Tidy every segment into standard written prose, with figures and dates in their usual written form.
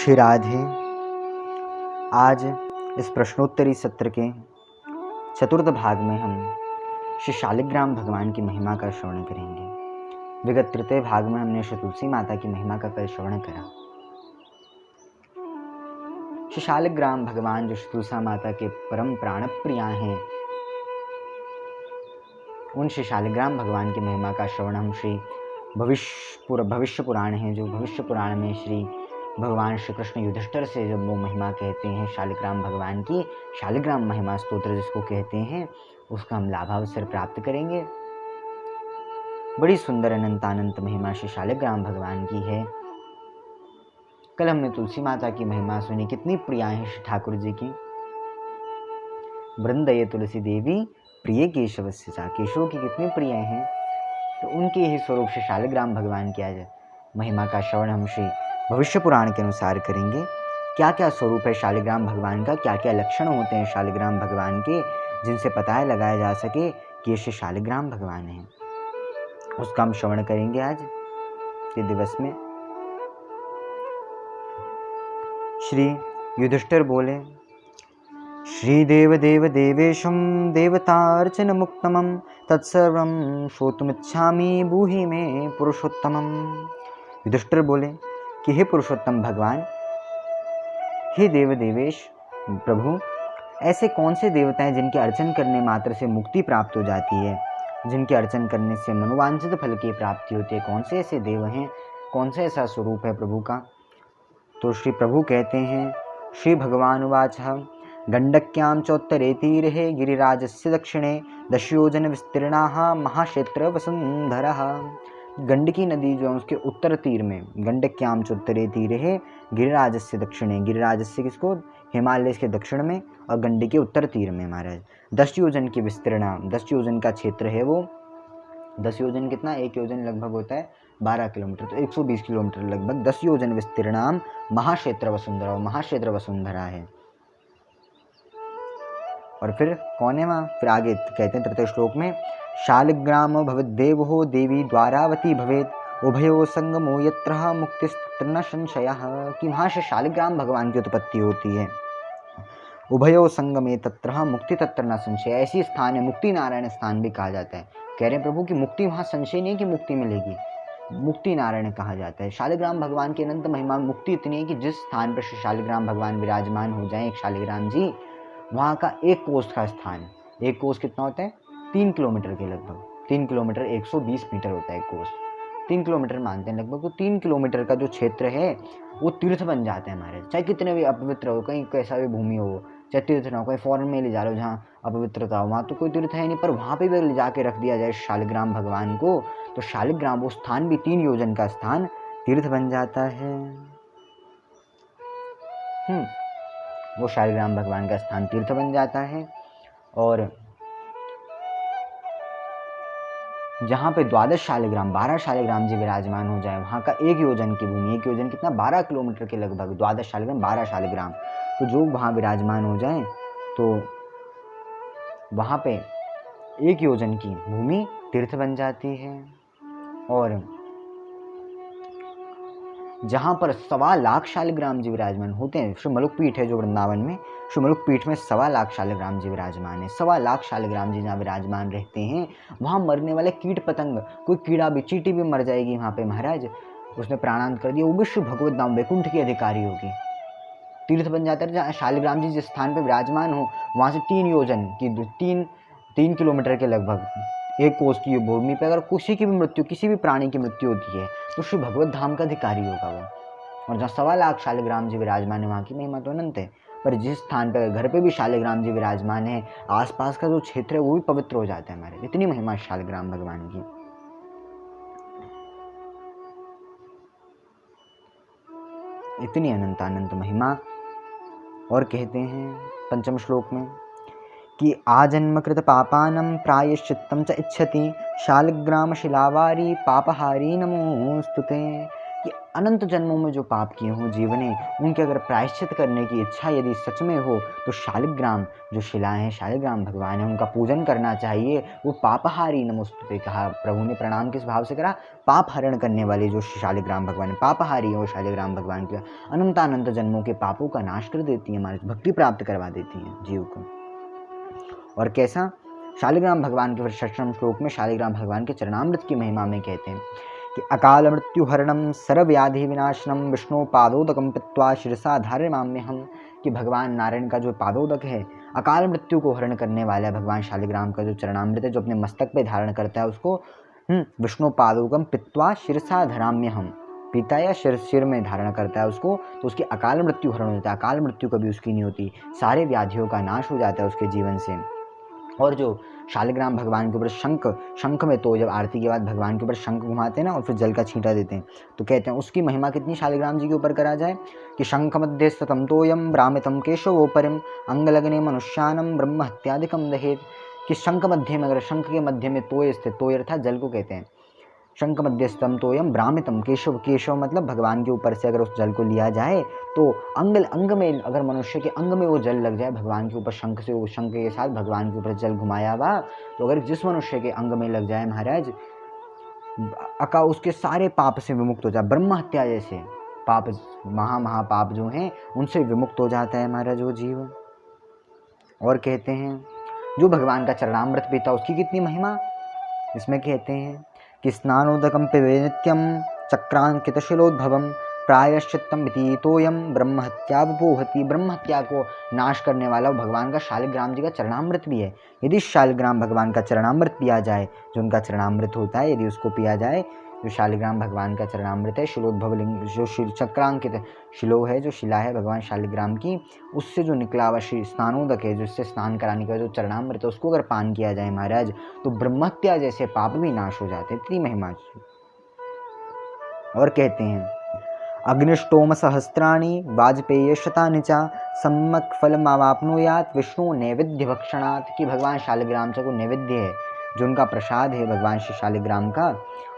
श्री राधे। आज इस प्रश्नोत्तरी सत्र के चतुर्थ भाग में हम श्री शालिग्राम भगवान की महिमा का श्रवण करेंगे। विगत तृतीय भाग में हमने श्री तुलसी माता की महिमा का कल श्रवण करा। श्री शालिग्राम भगवान जो श्री तुलसी माता के परम प्राण प्रिया हैं, उन श्री शालिग्राम भगवान की महिमा का श्रवण हम श्री भविष्य पुराण है, जो भविष्य पुराण में श्री भगवान श्री कृष्ण युधिष्ठिर से जब वो महिमा कहते हैं शालिग्राम भगवान की, शालिग्राम महिमा स्तोत्र जिसको कहते हैं, उसका हम लाभावसर प्राप्त करेंगे। बड़ी सुंदर अनंतानंत महिमा श्री शालिग्राम भगवान की है। कल हमने तुलसी माता की महिमा सुनी, कितनी प्रिया है श्री ठाकुर जी की। वृंदये तुलसी देवी प्रिय केशव से चा, केशव की कितनी प्रिय हैं। तो उनके ही स्वरूप श्री शालिग्राम भगवान की आज महिमा का श्रवण हम श्री भविष्य पुराण के अनुसार करेंगे। क्या क्या स्वरूप है शालिग्राम भगवान का, क्या क्या लक्षण होते हैं शालिग्राम भगवान के, जिनसे पता लगाया जा सके कि ये श्री शालिग्राम भगवान है, उसका हम श्रवण करेंगे आज के दिवस में। श्री युधिष्ठिर बोले, श्री देव देव देवेशम देवतार्चन मुक्तमं तत्सर्वं श्रोतुमिच्छामि ब्रूहि मे पुरुषोत्तमम्। युधिष्ठिर बोले कि हे पुरुषोत्तम भगवान, हे देव देवेश प्रभु, ऐसे कौन से देवता हैं जिनके अर्चन करने मात्र से मुक्ति प्राप्त हो जाती है, जिनके अर्चन करने से मनोवांछित फल की प्राप्ति होती है? कौन से ऐसे देव हैं, कौन से ऐसा स्वरूप है प्रभु का? तो श्री प्रभु कहते हैं, श्री भगवान उवाच, गंडक्यां चोत्तरे तीरे गिरिराजस्य दक्षिणे दशयोजन विस्तीर्णाः महाक्षेत्र वसुंधरः। गंडकी नदी जो है उसके उत्तर तीर में, गंडक्याम चोत्तरे तीरे है गिरिराजस्य दक्षिणे, गिरिराजस्य किसको, हिमालय के दक्षिण में, और गंडकी के उत्तर तीर में महाराज 10 योजन की विस्तीर्ण, 10 योजन का क्षेत्र है वो। 10 योजन कितना, 1 योजन लगभग होता है 12 किलोमीटर, तो 120 किलोमीटर लगभग 10 योजन विस्तीर्णाम महाक्षेत्र वसुंधरा, महाक्षेत्र वसुंधरा है। और फिर कौन है वहाँ, फिर आगे कहते हैं तृतीय श्लोक में, शालिग्राम भवद्देवो देवी द्वारावती भवेत् उभयो संगमो यत्र मुक्तिस्तत्र न संशयः। कि वहाँ से शालिग्राम भगवान की उत्पत्ति होती है। उभयो संगमे तत्र मुक्ति तत्र न संशय, ऐसी स्थान है, मुक्ति नारायण स्थान भी कहा जाता है। कह रहे हैं प्रभु की मुक्ति वहाँ संशय नहीं कि मुक्ति मिलेगी, मुक्ति नारायण कहा जाता है। शालिग्राम भगवान की अनंत महिमा, मुक्ति इतनी है कि जिस स्थान पर श्री शालिग्राम भगवान विराजमान हो जाए, एक शालिग्राम जी, वहाँ का 1 कोस का स्थान, 1 कोस कितना होता है, 3 किलोमीटर के लगभग, 3 किलोमीटर 120 मीटर होता है कोस, 3 किलोमीटर मानते हैं लगभग। तो 3 किलोमीटर का जो क्षेत्र है वो तीर्थ बन जाता है हमारे, चाहे कितने भी अपवित्र हो, कहीं कैसा भी भूमि हो, चाहे तीर्थ ना हो, कहीं फॉरेन में ले जा रहे हो जहाँ अपवित्रता हो, वहाँ तो कोई तीर्थ है नहीं, पर वहाँ पे भी ले जाके रख दिया जाए शालिग्राम भगवान को, तो शालिग्राम वो स्थान भी 3 योजन का स्थान तीर्थ बन जाता है। वो शालिग्राम भगवान का स्थान तीर्थ बन जाता है। और जहाँ पे 12 शालिग्राम, 12 शालिग्राम जी विराजमान हो जाए, वहाँ का 1 योजन की भूमि, 1 योजन कितना, 12 किलोमीटर के लगभग, 12 शालिग्राम 12 शालिग्राम, तो जो वहाँ विराजमान हो जाए तो वहाँ पे 1 योजन की भूमि तीर्थ बन जाती है। और जहाँ पर 1.25 लाख शालिग्राम जी विराजमान होते हैं, श्री मलुक पीठ है जो वृंदावन में, श्री मलुक पीठ में 1.25 लाख शालिग्राम जी विराजमान है। 1.25 लाख शालिग्राम जी जहाँ विराजमान रहते हैं, वहाँ मरने वाले कीट पतंग, कोई कीड़ा भी, चींटी भी मर जाएगी वहाँ पे महाराज, उसने प्राणांत कर दिया, वो भी श्री भगवत धाम वैकुंठ की अधिकारी होगी, तीर्थ बन जाता है। जहाँ शालिग्राम जी जिस स्थान पर विराजमान हो, वहाँ से 3 योजन की, 3 किलोमीटर के लगभग 1 कोस की भूमि पर अगर किसी की भी मृत्यु, किसी भी प्राणी की मृत्यु होती है, तो श्री भगवत धाम का अधिकारी होगा वो। और जहाँ 1.25 लाख शालिग्राम जी विराजमान है, वहाँ की महिमा तो अनंत है। पर जिस स्थान पर घर पे भी शालिग्राम जी विराजमान है, आसपास का जो क्षेत्र है वो भी पवित्र हो जाता है हमारे, इतनी महिमा शालिग्राम भगवान की। इतनी अनंतानंत महिमा। और कहते हैं पंचम श्लोक में कि आजन्मकृत पापानं प्रायश्चित्तं च इच्छति शालिग्राम शिलावारी पापहारी नमोस्तुते। कि अनंत जन्मों में जो पाप किए हों जीव ने, उनके अगर प्रायश्चित करने की इच्छा यदि सच में हो तो शालिग्राम जो शिला है, शालिग्राम भगवान है, उनका पूजन करना चाहिए। वो पापहारी नमोस्तुते कहा, प्रभु ने प्रणाम किस भाव से करा? पाप हरण करने वाले जो शालिग्राम भगवान है, पापहारी है वो शालिग्राम भगवान के, अनंत जन्मों के पापों का नाश कर देती है, हमारी भक्ति प्राप्त करवा देती है जीव को। और कैसा? शालिग्राम भगवान के 6वें श्लोक में शालिग्राम भगवान के चरणामृत की महिमा में कहते हैं कि अकाल मृत्यु हरणम सर्वव्याधि विनाशनम विष्णु पादोदकम पित्वा शिरसा धार्यमाम्यहम, कि भगवान नारायण का जो पादोदक है, अकाल मृत्यु को हरण करने वाला है भगवान शालिग्राम का जो चरणामृत है, जो अपने मस्तक पे धारण करता है उसको विष्णु पादोदकम पित्वा शिरसा धराम्यहम, पीता या सिर में धारण करता है उसको, तो उसकी अकाल मृत्यु हरण होता है। अकाल मृत्यु कभी उसकी नहीं होती, सारे व्याधियों का नाश हो जाता है उसके जीवन से। और जो शालिग्राम भगवान के ऊपर शंख में, तो जब आरती के बाद भगवान के ऊपर शंख घुमाते हैं ना और फिर जल का छींटा देते हैं, तो कहते हैं उसकी महिमा कितनी शालिग्राम जी के ऊपर करा जाए कि शंख मध्य स्तम तोयम भ्रामितम केशवोपरिम अंगलग्ने मनुष्यानम ब्रह्म हत्यादिकम दहेत, कि शंख मध्य में, अगर शंख के मध्य में तोय स्थित, तोय अर्थात जल को कहते हैं, शंख मध्यस्थम तोयम भ्रामितम, केशव मतलब भगवान के ऊपर से अगर उस जल को लिया जाए तो अंग में, अगर मनुष्य के अंग में वो जल लग जाए भगवान के ऊपर, शंख से, शंख के साथ भगवान के ऊपर जल घुमाया हुआ, तो अगर जिस मनुष्य के अंग में लग जाए महाराज, उसके सारे पाप से विमुक्त हो जाए, ब्रह्म हत्या जैसे पाप, महापाप जो हैं उनसे विमुक्त हो जाता है महाराज वो जीव। और कहते हैं जो भगवान का चरणामृत पीता उसकी कितनी महिमा, इसमें कहते हैं कि स्नानोदकम पिबे नित्यम चक्रांकितशिलोद्भवम प्रायश्चित्तम वितीतोयम ब्रह्महत्या वपोहति, ब्रह्महत्या को नाश करने वाला भगवान का शालिग्राम जी का चरणामृत भी है। यदि शालिग्राम भगवान का चरणामृत पिया जाए, जो उनका चरणामृत होता है, यदि उसको पिया जाए, जो शालिग्राम भगवान का चरणामृत है, शिलोद्भव लिंग, जो चक्रांकित शिलो है, जो शिला है भगवान शालिग्राम की, उससे जो निकला हुआ स्नानोदक है, जिससे स्नान कराने का जो चरणामृत है, उसको अगर पान किया जाए महाराज, तो ब्रह्महत्या जैसे पाप भी नाश हो जाते हैं, इतनी महिमा। और कहते हैं अग्निष्टोम सहस्त्राणि वाजपेय शतानि च सम्यक फलमावाप्नुयात् विष्णु नैवेद्य भक्षणात्, कि भगवान शालिग्राम का को नैवेद्य है, जो उनका प्रसाद है भगवान श्री शालिग्राम का,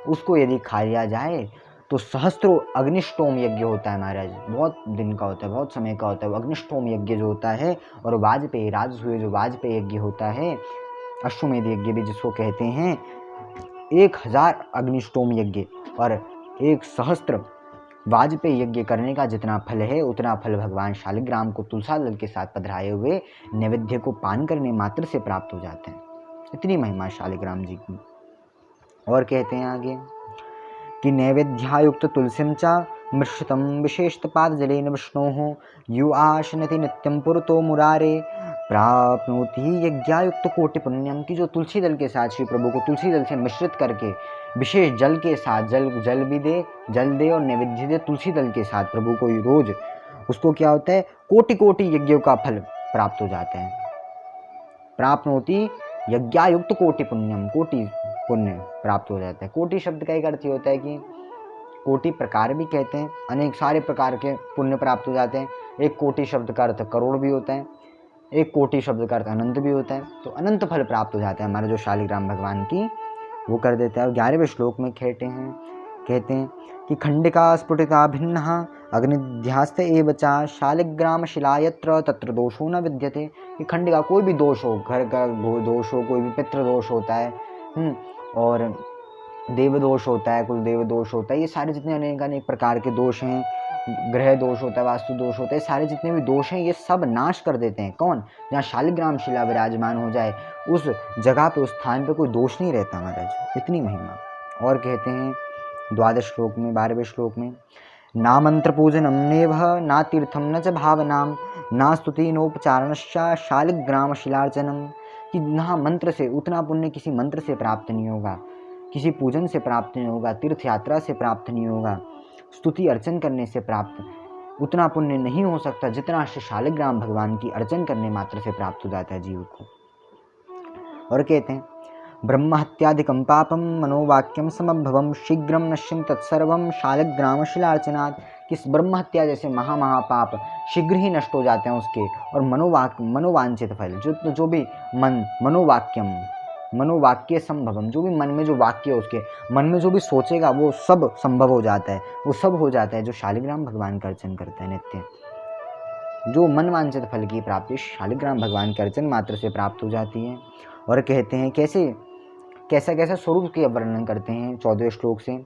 उसको यदि खा लिया जाए तो सहस्त्रों अग्निष्टोम यज्ञ होता है महाराज, बहुत दिन का होता है, बहुत समय का होता है वो अग्निष्टोम यज्ञ जो होता है। और वाजपेय, राजसूय जो वाजपेय यज्ञ होता है, अश्वमेध यज्ञ भी जिसको कहते हैं, 1000 अग्निष्टोम यज्ञ और 1 सहस्त्र वाजपेय यज्ञ करने का जितना फल है, उतना फल भगवान शालिग्राम को तुलसा दल के साथ पधराए हुए नैवेद्य को पान करने मात्र से प्राप्त हो जाते हैं, इतनी महिमा शालिग्राम जी की। और कहते हैं आगे कि नैवेद्यायुक्त तुलसीम च मिश्रितम विशेषपाद जलेन विष्णोः यु आशनति नित्यम पुरतो मुरारे प्राप्नोति यज्ञायुक्त कोटि पुण्यम, की जो तुलसी दल के साथ श्री प्रभु को तुलसी दल से मिश्रित करके विशेष जल के साथ, जल भी दे, जल दे और नैवेद्य दे तुलसी दल के साथ प्रभु को रोज, उसको क्या होता है, कोटि कोटि यज्ञों का फल प्राप्त हो जाता है। प्राप्नोति यज्ञायुक्त कोटि पुण्यम, कोटि पुण्य प्राप्त हो जाता है। कोटि शब्द का एक अर्थ होता है कि कोटि प्रकार भी कहते हैं, अनेक सारे प्रकार के पुण्य प्राप्त हो जाते हैं। एक कोटि शब्द का अर्थ करोड़ भी होता है, एक कोटि शब्द का अर्थ अनंत भी होता है, तो अनंत फल प्राप्त हो जाता है हमारे जो शालिग्राम भगवान की वो कर देता है। और 11वें श्लोक में कहते हैं कि खंडिका स्फुटिता भिन्न अग्निध्यास्त एव च शालिग्राम शिलायत्र तत्र दोषो न विद्यते, कि खंडिका कोई भी दोष हो, घर का दोष हो, कोई भी पितृ दोष होता है, और देव दोष होता है, कुल देव दोष होता है, ये सारे जितने अनेक प्रकार के दोष हैं, ग्रह दोष होता है, वास्तु दोष होता है, सारे जितने भी दोष हैं ये सब नाश कर देते हैं। कौन? जहाँ शालिग्राम शिला विराजमान हो जाए उस जगह पे, उस स्थान पे कोई दोष नहीं रहता महाराज, इतनी महिमा। और कहते हैं 12वें श्लोक में, 12वें श्लोक में, ना मंत्र पूजनम नेव ना तीर्थम न च भावनाम ना स्तुति नोपचारणश्च शालिग्राम शिलार्चनम, कि ना मंत्र से, उतना पुण्य किसी मंत्र से प्राप्त नहीं होगा, किसी पूजन से प्राप्त नहीं होगा, तीर्थ यात्रा से प्राप्त नहीं होगा, स्तुति अर्चन करने से प्राप्त उतना पुण्य नहीं हो सकता जितना शालिग्राम भगवान की अर्चन करने मात्र से प्राप्त हो जाता है जीव को। और कहते हैं ब्रह्म हत्यादिकम पापम मनोवाक्यम समभवम शीघ्रम नश्यम तत्सर्वम शालिग्राम शिलार्चनात्, कि ब्रह्म हत्या जैसे महापाप शीघ्र ही नष्ट हो जाते हैं उसके, और मनोवांछित फल जो भी मनोवाक्यम मनोवाक्य संभवम, जो भी मन में जो वाक्य है उसके, मन में जो भी सोचेगा वो सब संभव हो जाता है, वो सब हो जाता है जो शालिग्राम भगवान का अर्चन करता है नित्य। जो मन वांछित फल की प्राप्ति शालिग्राम भगवान के अर्चन मात्र से प्राप्त हो जाती है। और कहते हैं कैसा कैसा स्वरूप के वर्णन करते हैं 14वें श्लोक से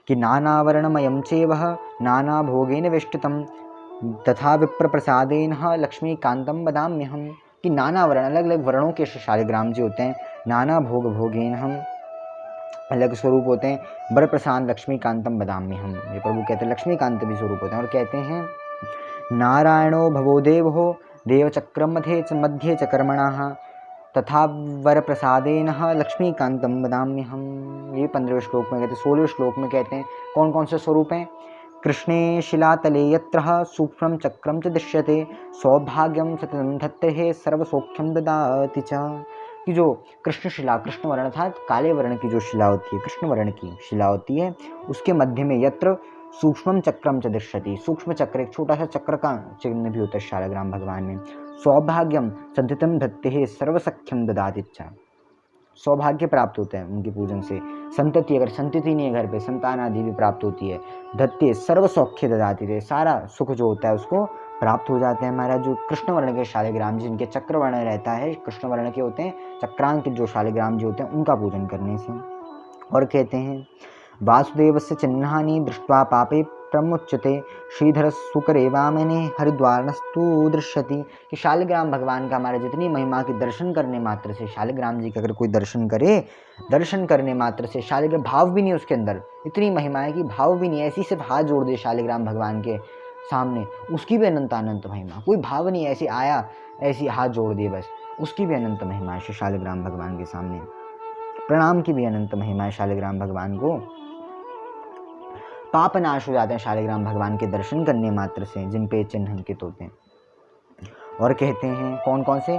कि नानावर्णमयं चेवह नाना भोगेन वेष्टितम तथा विप्र प्रसादेन लक्ष्मीकांतम बदाम्यहम, कि नाना वर्ण अलग अलग वर्णों के शालिग्राम जी होते हैं, नाना भोगेन हम अलग स्वरूप होते हैं, वर प्रसाद लक्ष्मीकांतम बदाम्यहम, ये प्रभु कहते हैं लक्ष्मीकांत भी स्वरूप होते हैं। और कहते हैं नारायणो भवो देवो देवचक्रम मध्ये च कर्मणः तथा वर प्रसादेन लक्ष्मीकांतम बदाम्यहम, ये 15वें श्लोक में कहते हैं। 16वें श्लोक में कहते हैं कौन कौन से स्वरूप हैं, कृष्णे शिलातले यत्र सूक्ष्मं चक्रं च दृश्यते सौभाग्यं सततं धत्ते सर्वसौख्यं ददाति च, कि जो कृष्ण शिला, कृष्ण वर्ण अर्थात काले वर्ण की जो शिला होती है, कृष्ण वर्ण की शिला होती है, उसके मध्य में यत्र सूक्ष्मं चक्रं च दृश्यति, सूक्ष्म चक्र एक छोटा सा चक्र का चिन्ह भी होता है शालिग्राम भगवान में, सौभाग्यम संततम धत्ते सर्वसख्यम ददाति च, सौभाग्य प्राप्त होता है उनके पूजन से, संतति अगर संतति नहीं है घर पे संतान आदि भी प्राप्त होती है, धत्ते सर्व सौख्य ददाति थे, सारा सुख जो होता है उसको प्राप्त हो जाते हैं। हमारा जो कृष्ण वर्ण के शालिग्राम जी जिनके चक्र वर्ण रहता है, कृष्ण वर्ण के होते हैं, चक्रांक जो शालिग्राम जी होते हैं उनका पूजन करने से। और कहते हैं वासुदेवस्य चिन्हानि दृष्ट्वा पापे प्रमुच्यते श्रीधर सुकरे वामने हरिद्वारस्तु दृश्यति, कि शालिग्राम भगवान का हमारे जितनी महिमा की दर्शन करने मात्र से, शालिग्राम जी का अगर कोई दर्शन करे, दर्शन करने मात्र से शालिग्राम भाव भी नहीं उसके अंदर, इतनी महिमा है कि भाव भी नहीं, ऐसी सिर्फ हाथ जोड़ दे शालिग्राम भगवान के सामने, उसकी भी अनंत अनंत महिमा, कोई भाव नहीं ऐसी आया ऐसी हाथ जोड़ दिए बस, उसकी भी अनंत महिमा है शालिग्राम भगवान के सामने, प्रणाम की भी अनंत महिमा है शालिग्राम भगवान को, पाप नाश हो जाते हैं शालिग्राम भगवान के दर्शन करने मात्र से जिन पे चिन्ह अंकित होते हैं। और कहते हैं कौन कौन से,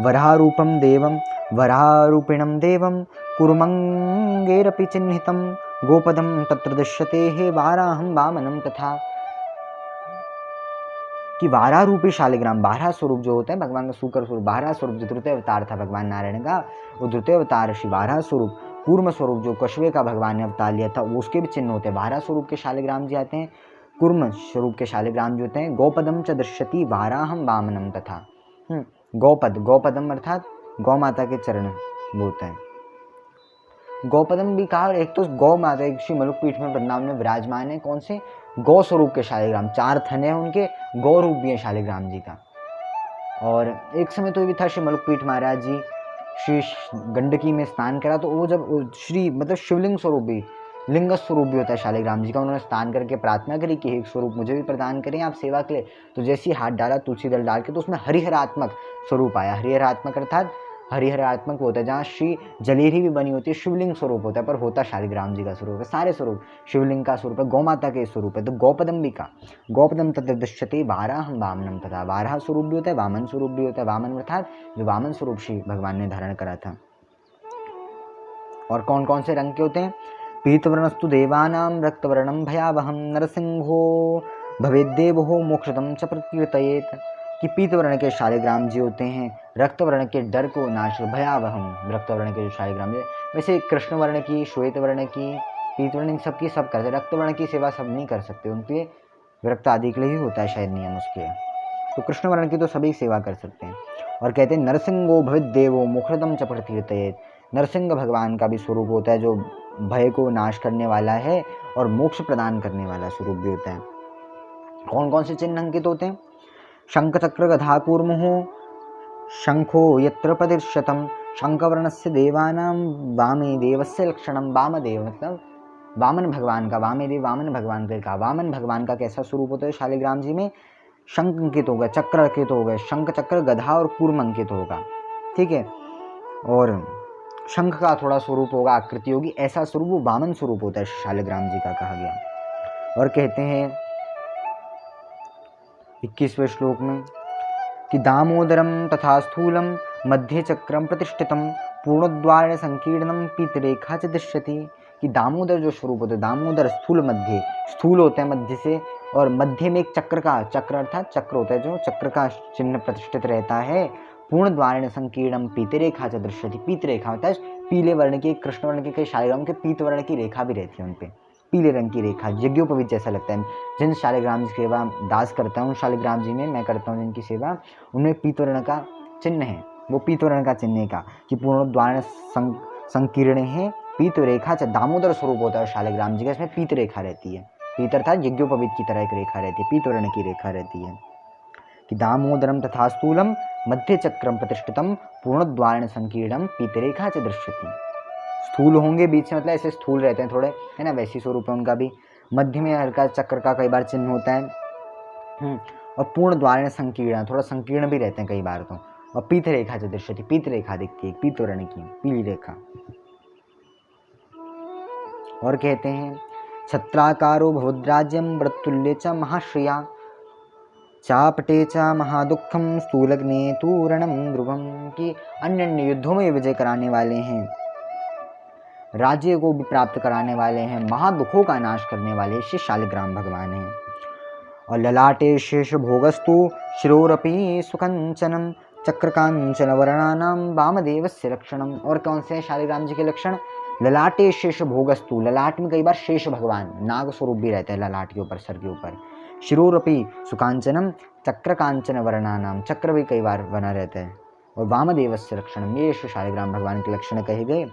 वरारूपम देवम वरारूपिणम देवम कुरुमंगेरपि चिन्हितम गोपदम तत्र दृश्यते हे वाराहम वामनम तथा, कि वारा रूपी शालिग्राम, बारह स्वरूप जो होता है भगवान का सूकर स्वरूप, बारह स्वरूप जो द्वितीय अवतार था भगवान नारायण का, वो द्वितीय अवतार श्री बारह स्वरूप, कूर्म स्वरूप जो कछुए का भगवान ने अवतार लिया था वो उसके भी चिन्ह होते हैं, बारह स्वरूप के शालिग्राम जी आते हैं, कूर्म स्वरूप के शालिग्राम जो होते हैं, गोपदम च दृश्यति वाराहम वामनम तथा, गौपद, गौपदम अर्थात गौ माता के चरण वो होता है, गौपदम भी कहा, एक तो गौ माता एक श्री मलुकपीठ में वृंदावन में विराजमान है, कौन से, गौ स्वरूप के शालिग्राम, चार थन है उनके, गौ रूप भी है शालिग्राम जी का। और एक समय तो ये भी था श्री मलुकपीठ महाराज जी श्री गंडकी में स्नान करा, तो वो जब श्री मतलब शिवलिंग स्वरूप भी, लिंग स्वरूप भी होता है शालिग्राम जी का, उन्होंने स्नान करके प्रार्थना करी कि एक स्वरूप मुझे भी प्रदान करें आप सेवा के लिए, तो जैसे ही हाथ डाला तुलसी दल डाल के तो उसमें हरिहरात्मक स्वरूप आया, हरिहरात्मक अर्थात हरिहरात्मक होता है जहाँ श्री जलेरी भी बनी होती है, शिवलिंग स्वरूप होता है पर होता शालिग्राम जी का स्वरूप है, सारे स्वरूप शिवलिंग का स्वरूप है, गौ माता के स्वरूप है। तो गौपदम भी का, गौपदम तत्र दृश्यते वाराहम वामनम तथा, वाराह स्वरूप भी होता है, वामन स्वरूप भी होता है, वामन अर्थात जो वामन स्वरूप श्री भगवान ने धारण करा था। और कौन कौन से रंग के होते हैं, पीतवर्णस्तु देवानां रक्तवर्णम भयावहम नरसिंहो भवेद्देवो मोक्षदम च प्रकीर्तयेत, कि पीतवर्ण के शालिग्राम जी होते हैं रक्तवर्ण के डर को नाश, भयावहम रक्तवर्ण के जो शालिग्राम, वैसे कृष्ण वर्ण की, श्वेत वर्ण की, पीतवर्ण सबकी सब करते, रक्तवर्ण की सेवा सब नहीं कर सकते, उनके विरक्त आदि के लिए ही होता है शायद नियम उसके, तो कृष्ण वर्ण की तो सभी सेवा कर सकते हैं। और कहते हैं नरसिंहो भवेद्देवो मोक्षदम च प्रकीर्तयेत, नरसिंह भगवान का भी स्वरूप होता है जो भय को नाश करने वाला है और मोक्ष प्रदान करने वाला स्वरूप भी होता है। कौन कौन से चिन्ह अंकित होते हैं, शंख चक्र गधा कूर्मुः शंखो यत्र प्रदृश्यतम शंखवर्णस्य देवानां वामे देवस्य लक्षणम, वामदेव मतलब वामन भगवान का, वामे देव वामन भगवान का कहा, वामन भगवान का कैसा स्वरूप होता है शालिग्राम जी में, शंख अंकित होगा, चक्र अंकित होगा, शंख चक्र गधा और कूर्म अंकित होगा, ठीक है, और शंख का थोड़ा स्वरूप होगा, आकृति होगी, ऐसा स्वरूप वो वामन स्वरूप होता है शालिग्राम जी का कहा गया। और कहते हैं 21वें श्लोक में कि दामोदरम तथा स्थूलम मध्ये चक्रम प्रतिष्ठितम पूर्णद्वार संकीर्णम पीतरेखा च दृश्यति, कि दामोदर जो स्वरूप होता है, दामोदर स्थूल मध्य, स्थूल होता है मध्य से, और मध्य में एक चक्र का, चक्र अर्थात चक्र होता है जो चक्र का चिन्ह प्रतिष्ठित रहता है, पूर्ण द्वारेण संकीर्णम पीत रेखा च दृश्यति। पीत रेखा होता है पीले वर्ण की, कृष्ण वर्ण के, कई शालिग्राम के पीत वर्ण की रेखा भी रहती है उन पे, पीले रंग की रेखा, यज्ञोपवीत जैसा लगता है। जिन शालिग्राम की सेवा दास करता हूँ, शालिग्राम जी में मैं करता हूँ जिनकी सेवा, उनमें पीत वर्ण का चिन्ह है, वो पीत वर्ण का चिन्ह का कि पूर्ण द्वारेण संकीर्ण है पीत रेखा च, दामोदर स्वरूप होता है शालिग्राम जी का, इसमें पीत रेखा रहती है। पीत अर्थात यज्ञोपवीत की तरह एक रेखा रहती है, पीत वर्ण की रेखा रहती है कि दामोदरम तथा स्थूलम मध्य चक्रम प्रतिष्ठितम पूर्ण द्वारेण संकीर्णम पीत रेखा च दृश्यति। स्थूल होंगे बीच में, मतलब ऐसे स्थूल रहते हैं थोड़े, है ना, वैसी स्वरूप है उनका भी। मध्य में हल्का चक्र का कई बार चिन्ह होता है, और पूर्ण द्वारेण संकीर्ण, थोड़ा संकीर्ण भी रहते हैं कई बार तो। और पीत रेखा च दृश्यति, पीत रेखा दिखती है, पीत वर्ण की पीली रेखा। और कहते हैं छत्राकारो भवद्राज्यम व्रतुल्य च महाश्रिया चापटे च महादुखम स्थूलग्ने तूरणम ध्रुवम, की अन्य अन्य युद्धों में विजय कराने वाले हैं, राज्य को भी प्राप्त कराने वाले हैं, महादुखों का नाश करने वाले श्री शालिग्राम भगवान हैं। और ललाटे शेष भोगस्तु शिरोरपि सुकंचनम चक्रकांचन वर्णानाम वामदेवस्य लक्षणम। और कौन से हैं शालिग्राम जी के लक्षण? ललाटे शेष भोगस्तु, ललाट में कई बार शेष भगवान नाग स्वरूप भी रहते हैं ललाट के ऊपर, सर के ऊपर। शिरोरपि सुकांचनम चक्रकांचन वर्णानाम, चक्र भी कई बार बना रहता है। और वामदेवस्य लक्षणम, ये श्री शालिग्राम भगवान के लक्षण कहे गए।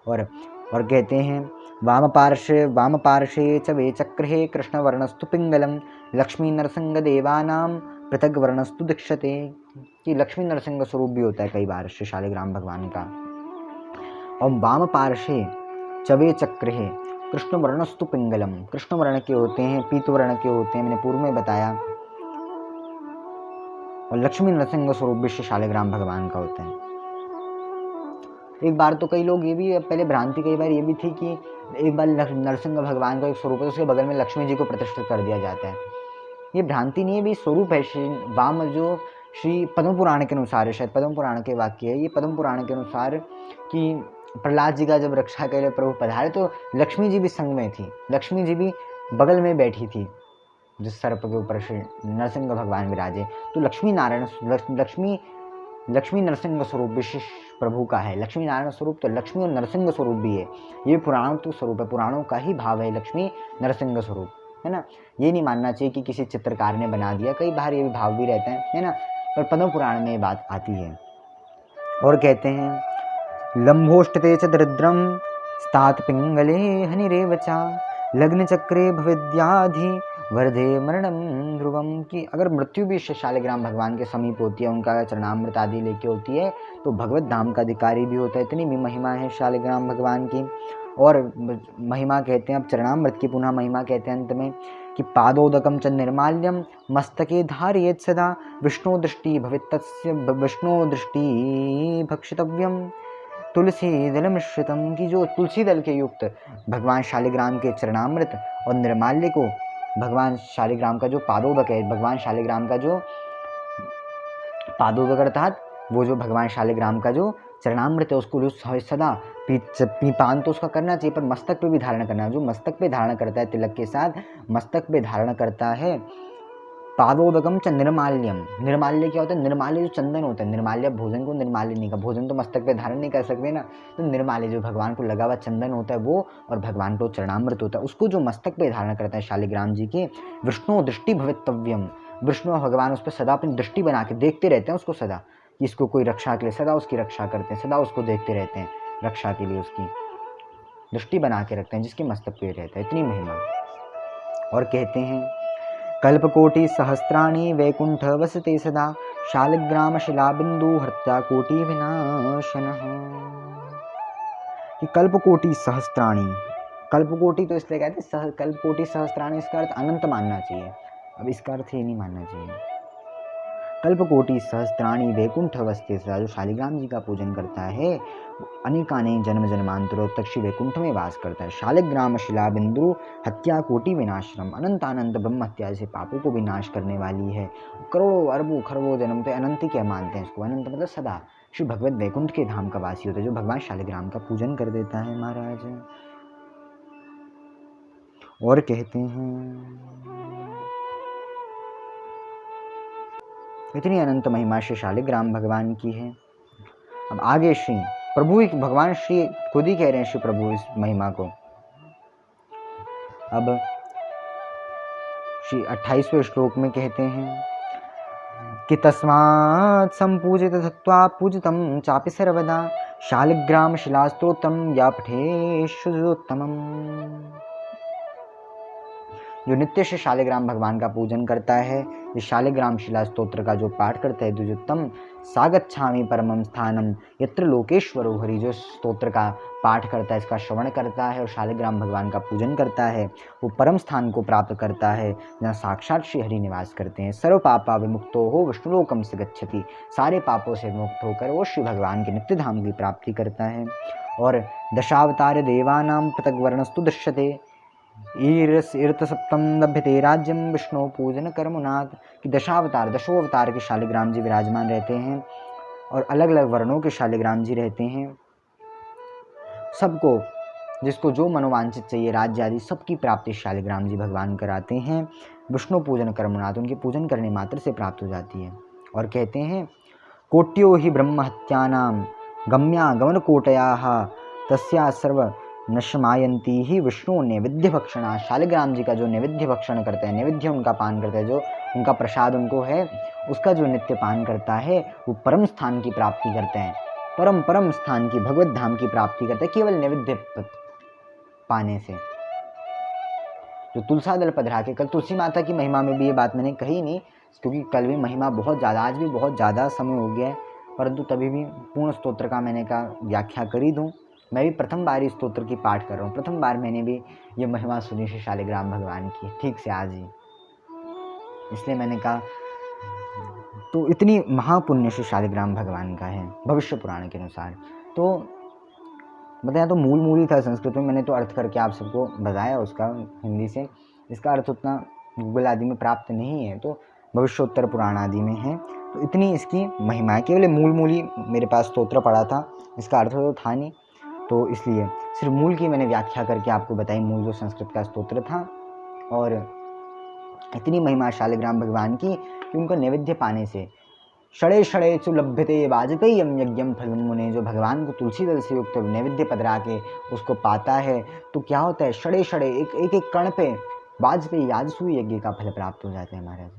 और कहते हैं वाम पार्श्वे च वे चक्रे कृष्णवर्णस्तु पिंगलम लक्ष्मी नरसिंह देवानाम पृथक वर्णस्तु दीक्षते, कि लक्ष्मी नरसिंह स्वरूप भी होता है कई बार श्री शालिग्राम भगवान का। और वाम पार्श्वे च वे चक्रे कृष्ण वर्णस्तु पिंगलम, कृष्ण वर्ण के होते हैं, पीत वर्ण के होते हैं, मैंने पूर्व में बताया। और लक्ष्मी नरसिंह स्वरूप भी श्री शालिग्राम भगवान का होता है। एक बार तो कई लोग ये भी, पहले भ्रांति कई बार ये भी थी कि एक बार नरसिंह भगवान का एक स्वरूप है, उसके बगल में लक्ष्मी जी को प्रतिष्ठित कर दिया जाता है। ये भ्रांति नहीं है, भी स्वरूप है श्री वाम, जो श्री पद्म पुराण के अनुसार है, शायद पद्म पुराण के वाक्य है ये, पद्म पुराण के अनुसार कि प्रहलाद जी का जब रक्षा के लिए प्रभु पधारे तो लक्ष्मी जी भी संग में थी, लक्ष्मी जी भी बगल में बैठी थी, जिस सर्प के ऊपर श्री नरसिंह भगवान विराजे। तो लक्ष्मी नरसिंह स्वरूप विशेष प्रभु का है। लक्ष्मी नारायण स्वरूप तो लक्ष्मी और नरसिंह स्वरूप भी है, ये पुराणों तो स्वरूप है, पुराणों का ही भाव है लक्ष्मी नरसिंह स्वरूप, है ना। ये नहीं मानना चाहिए कि किसी चित्रकार ने बना दिया, कई बार ये भी भाव भी रहता है ना, पर पद्म पुराण में ये बात आती है। और कहते हैं लंबोष्टते च दरिद्रम स्तात पिंगले हनिरेव चा लग्न चक्रे भविद्याधि वरदे मरणम ध्रुवम, की अगर मृत्यु भी शालिग्राम भगवान के समीप होती है, उनका चरणामृत आदि लेके होती है, तो भगवत धाम का अधिकारी भी होता है। इतनी भी महिमा है शालिग्राम भगवान की। और महिमा कहते हैं, अब चरणामृत की पुनः महिमा कहते हैं अंत में कि पादोदकम च निर्माल्यम मस्तके धारयेत् सदा विष्णु दृष्टि भवितस्य विष्णु दृष्टि भक्षितव्यम तुलसी दल मिश्रितम, की जो तुलसी दल के युक्त भगवान शालिग्राम के चरणामृत और निर्माल्य को, भगवान शालिग्राम का जो पादोदक है, भगवान शालिग्राम का जो पादोदक अर्थात वो जो भगवान शालिग्राम का जो चरणामृत है उसको सदा पान तो उसका करना चाहिए, पर मस्तक पे भी धारण करना है। जो मस्तक पे धारण करता है तिलक के साथ, मस्तक पे धारण करता है पादोदकम च निर्माल्यम। निर्माल्य क्या होता है? निर्माल्य जो चंदन होता है, निर्माल्य भोजन को निर्माल्य नहीं का, भोजन तो मस्तक पे धारण नहीं कर सकते ना, तो निर्माल्य जो भगवान को लगा हुआ चंदन होता है वो, और भगवान को चरणामृत होता है उसको जो मस्तक पे धारण करता है शालिग्राम जी के, विष्णु दृष्टि भवितव्यम, विष्णु भगवान उस पर सदा अपनी दृष्टि बना के देखते रहते हैं उसको सदा, कि इसको कोई रक्षा के लिए सदा उसकी रक्षा करते हैं, सदा उसको देखते रहते हैं, रक्षा के लिए उसकी दृष्टि बना के रखते हैं जिसके मस्तक पे रहता है। इतनी महिमा। और कहते हैं कल्पकोटि सहस्राणि वैकुंठ वसते सदा शालिग्राम शिलाबिंदु हर्ता कोटि विनाशनः, कि कल्पकोटि सहस्राणि, कल्पकोटि तो इसलिए कहते हैं कल्पकोटि सहस्राणि, इसका अर्थ अनंत मानना चाहिए, अब इसका अर्थ ये नहीं मानना चाहिए। कल्पकोटि सहस्त्राणि वैकुंठ वसते सदा, जो शालिग्राम जी का पूजन करता है अनेकानेक जन्म जन्मांतरों तक श्री वैकुंठ में वास करता है। शालिग्राम शिलाबिंदु हत्या कोटि विनाशनम, अनंत अनंत ब्रह्म हत्या से पापों को विनाश करने वाली है। करोड़ों अरबों खरबों जन्म तो अनंत क्या मानते हैं इसको, अनंत मतलब सदा श्री भगवत वैकुंठ के धाम का वासी होता है जो भगवान शालिग्राम का पूजन कर देता है महाराज। और कहते हैं इतनी अनंत महिमा श्री शालिग्राम भगवान की है। अब आगे श्री प्रभु ही, भगवान श्री खुद ही कह रहे हैं श्री प्रभु इस महिमा को। अब श्री 28वें श्लोक में कहते हैं कि तस्मात् संपूजित धत्वा पूजितं चापि सर्वदा शालिग्राम शिलास्तोत्रम या पठेष्युत्तमम्। जो नित्य से शालिग्राम भगवान का पूजन करता है, इस शालिग्राम शिला स्तोत्र का जो पाठ करता है, द्विजोत्तम सागच्छामि परमं स्थानम यत्र लोकेश्वरो हरि, जो स्तोत्र का पाठ करता है, इसका श्रवण करता है और शालिग्राम भगवान का पूजन करता है, वो परम स्थान को प्राप्त करता है जहाँ साक्षात श्री हरि निवास करते हैं। सर्व पापा विमुक्तो हो विष्णुलोकम से गच्छति, सारे पापों से मुक्त होकर वो श्री भगवान के नित्य धाम की प्राप्ति करता है। और दशावतार देवानां पृथक वर्णस्तु दृश्यते ईरसप्तम लभ्यते राज्यम विष्णु पूजन कर्मुनाथ, कि दशावतार, दशों अवतार के शालिग्राम जी विराजमान रहते हैं और अलग अलग वर्णों के शालिग्राम जी रहते हैं। सबको, जिसको जो मनोवांछित चाहिए, राज्य आदि सबकी प्राप्ति शालिग्राम जी भगवान कराते हैं। विष्णु पूजन कर्मुनाथ, उनके पूजन करने मात्र से प्राप्त हो जाती है। और कहते हैं कोट्यो ही ब्रह्म हत्यानाम गम्या गमन कोटयाः तस्या सर्व नशमायंती ही विष्णु नैवेद्य भक्षणा। शालिग्राम जी का जो नैवेद्य भक्षण करते हैं, नैवेद्य उनका पान करते हैं, जो उनका प्रसाद उनको है, उसका जो नित्य पान करता है, वो परम स्थान की प्राप्ति करते हैं, परम स्थान की, भगवत धाम की प्राप्ति करते हैं केवल नैवेद्य पाने से। जो तुलसा दल पधरा के, कल तुलसी माता की महिमा में भी ये बात मैंने कही नहीं, क्योंकि कल भी महिमा बहुत ज़्यादा, आज भी बहुत ज़्यादा समय हो गया है, परंतु तभी भी पूर्ण स्तोत्र का मैंने कहा व्याख्या करी दूँ। मैं भी प्रथम बार इस स्तोत्र की पाठ कर रहा हूँ, प्रथम बार मैंने भी ये महिमा सुनी श्री शालिग्राम भगवान की, ठीक से आज ही, इसलिए मैंने कहा। तो इतनी महापुण्य श्री शालिग्राम भगवान का है भविष्य पुराण के अनुसार। तो बताया तो मूल ही था संस्कृत में, मैंने तो अर्थ करके आप सबको बताया उसका हिंदी से, इसका अर्थ उतना गूगल आदि में प्राप्त नहीं है, तो भविष्योत्तर पुराण आदि में है। तो इतनी इसकी महिमा है, केवल मूल ही मेरे पास स्तोत्र पड़ा था, इसका अर्थ तो था नहीं, तो इसलिए सिर्फ मूल की मैंने व्याख्या करके आपको बताई, मूल जो संस्कृत का स्तोत्र था। और इतनी महिमा शालिग्राम भगवान की कि उनको नैवेद्य पाने से षड़े षड़े सुलभ्यते वाजपेयम यज्ञम फलम मुने, जो भगवान को तुलसी दल से युक्त नैवेद्य पधरा के उसको पाता है, तो क्या होता है, षड़े षड़े एक कण पे वाजपेयी याजसूय यज्ञ का फल प्राप्त हो जाता है महाराज।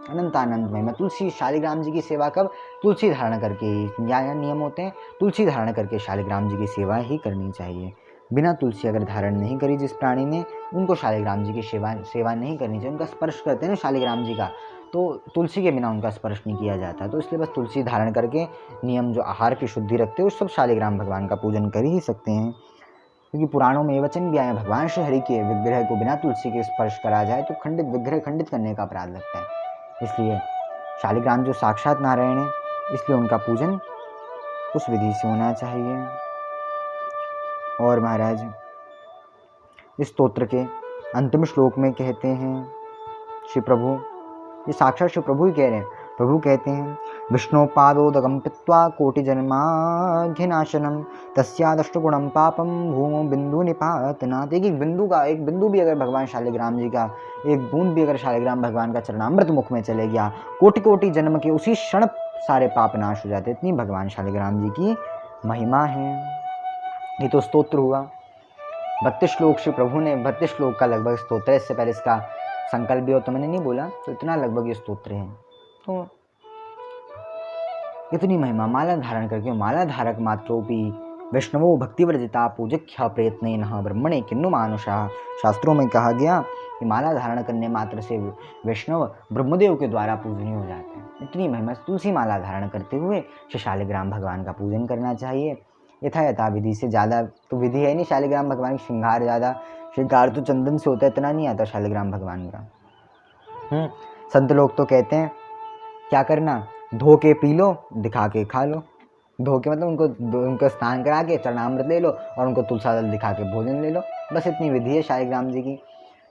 अनंत आनंद महिमा। तुलसी शालिग्राम जी की सेवा कब, तुलसी धारण करके ही, क्या नियम होते हैं, तुलसी धारण करके शालिग्राम जी की सेवा ही करनी चाहिए। बिना तुलसी अगर धारण नहीं करी जिस प्राणी ने, उनको शालिग्राम जी की सेवा नहीं करनी चाहिए। उनका स्पर्श करते हैं ना शालिग्राम जी का, तो तुलसी के बिना उनका स्पर्श नहीं किया जाता। तो इसलिए बस तुलसी धारण करके नियम जो आहार की शुद्धि रखते हैं, उस सब शालिग्राम भगवान का पूजन कर ही सकते हैं। क्योंकि पुराणों में ये वचन भी आए, भगवान श्री हरि के विग्रह को बिना तुलसी के स्पर्श करा जाए तो खंडित विग्रह खंडित करने का अपराध लगता है। इसलिए शालिग्राम जो साक्षात नारायण है, इसलिए उनका पूजन उस विधि से होना चाहिए। और महाराज इस स्तोत्र के अंतिम श्लोक में कहते हैं श्री प्रभु, ये साक्षात श्री प्रभु ही कह रहे हैं, प्रभु कहते हैं विष्णुपादोदकं पित्वा कोटिजन्माघ्यनाशनम तस्यादष्टगुणं पापम भूमो बिंदु निपातनात्। एक बिंदु भी अगर भगवान शालिग्राम जी का, एक बूंद भी अगर शालिग्राम भगवान का चरणामृत मुख में चले गया, कोटि जन्म के उसी क्षण सारे पाप नाश हो जाते। इतनी भगवान शालिग्राम जी की महिमा है। ये तो स्तोत्र हुआ, 32 श्लोक श्री प्रभु ने, 32 श्लोक का लगभग स्तोत्र है। इससे पहले इसका संकल्प भी हो तो मैंने नहीं बोला, तो इतना लगभग ये स्तोत्र है। तो इतनी महिमा, माला धारण करके, माला धारक मात्रोपि वैष्णवो भक्तिवर्जिता पूजख्या प्रयत्न नः ब्रह्मणे किन्नु मानुषा। शास्त्रों में कहा गया कि माला धारण करने मात्र से वैष्णव ब्रह्मदेव के द्वारा पूजनीय हो जाते हैं। इतनी महिमा। तुलसी माला धारण करते हुए श्री शालिग्राम भगवान का पूजन करना चाहिए। यथा विधि से ज़्यादा तो विधि है नहीं शालिग्राम भगवान की। श्रृंगार ज़्यादा, श्रृंगार तो चंदन से होता है, इतना नहीं आता शालिग्राम भगवान का। संत लोग तो कहते हैं क्या करना, धो के पी लो, दिखा के खा लो। धो के मतलब उनको स्नान करा के चरणामृत ले लो और उनको तुलसा दल दिखा के भोजन ले लो, बस इतनी विधि है शालिग्राम जी की।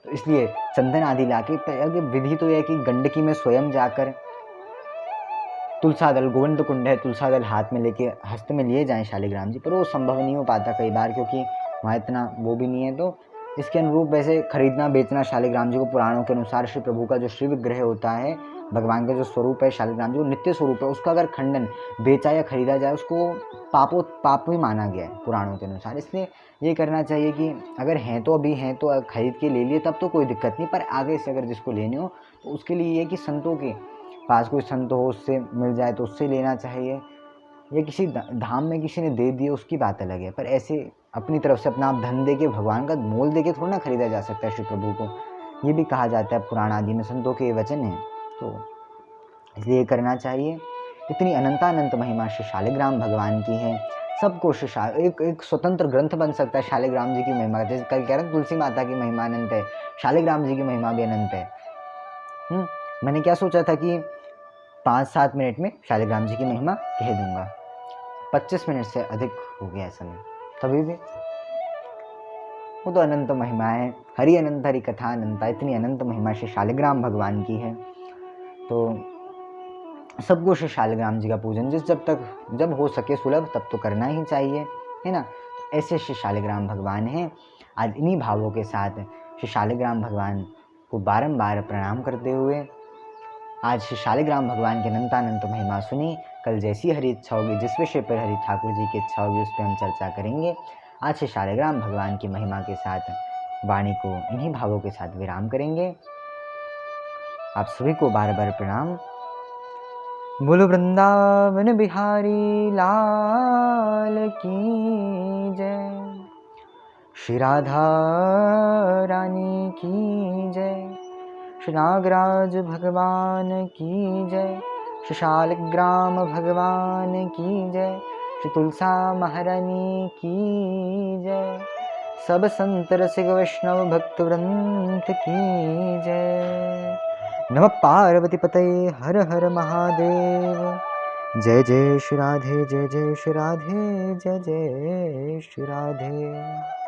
तो इसलिए चंदन आदि लाके, विधि तो यह है कि गंडकी में स्वयं जाकर तुलसा दल, गोविंद कुंड है, तुलसा दल हाथ में लेके हस्त में लिए जाएं शालिग्राम जी, पर वो संभव नहीं हो पाता कई बार, क्योंकि वहाँ इतना वो भी नहीं है। तो इसके अनुरूप वैसे खरीदना बेचना शालिग्राम जी को पुराणों के अनुसार श्री प्रभु का जो श्री विग्रह होता है, भगवान का जो स्वरूप है शालिग्राम जी, वो नित्य स्वरूप है, उसका अगर खंडन बेचा या खरीदा जाए उसको पाप भी माना गया है पुराणों के अनुसार। इसलिए ये करना चाहिए कि अगर हैं तो अभी हैं तो खरीद के ले लिए तब तो कोई दिक्कत नहीं, पर आगे से अगर जिसको लेने हो तो उसके लिए ये कि संतों के पास कोई संत हो उससे मिल जाए तो उससे लेना चाहिए, या किसी धाम में किसी ने दे दिए उसकी बात अलग है, पर ऐसे अपनी तरफ से अपना आप धन दे के भगवान का मोल दे के थोड़ा ना खरीदा जा सकता है श्री प्रभु को। ये भी कहा जाता है पुराण आदि में, संतों के वचन हैं, तो इसलिए करना चाहिए। इतनी अनंतानंत महिमा श्री शालिग्राम भगवान की है, सबको एक स्वतंत्र ग्रंथ बन सकता है शालिग्राम जी की महिमा। जैसे कल कह रहे हैं तुलसी माता की महिमा अनंत है, शालिग्राम जी की महिमा भी अनंत है। मैंने क्या सोचा था कि 5-7 मिनट में शालिग्राम जी की महिमा कह दूंगा, 25 मिनट से अधिक हो गया समय, तभी भी वो तो अनंत महिमा है। हरि अनंत हरि कथा अनंता, इतनी अनंत महिमा श्री शालिग्राम भगवान की है। तो सबको श्री शालिग्राम जी का पूजन जब हो सके सुलभ तब तो करना ही चाहिए, है ना। ऐसे श्री शालिग्राम भगवान हैं। आज इन्हीं भावों के साथ श्री शालिग्राम भगवान को बारंबार प्रणाम करते हुए आज श्री शालिग्राम भगवान की अनंतानंत महिमा सुनी। कल जैसी हरि इच्छा होगी, जिस विषय पर हरि ठाकुर जी की इच्छा होगी उस पर हम चर्चा करेंगे। आज श्री शालिग्राम भगवान की महिमा के साथ वाणी को इन्हीं भावों के साथ विराम करेंगे। आप सभी को बार बार प्रणाम। बोलो वृंदावन बिहारी लाल की जय, श्री राधा रानी की जय, श्री नागराज भगवान की जय, श्री शालिग्राम भगवान की जय, श्री तुलसा महारानी की जय, सब संत रसिक वैष्णव भक्त वृंद की जय। नमः पार्वती पतये हर हर महादेव। जय जय श्री राधे, जय जय श्री राधे, जय जय श्री राधे।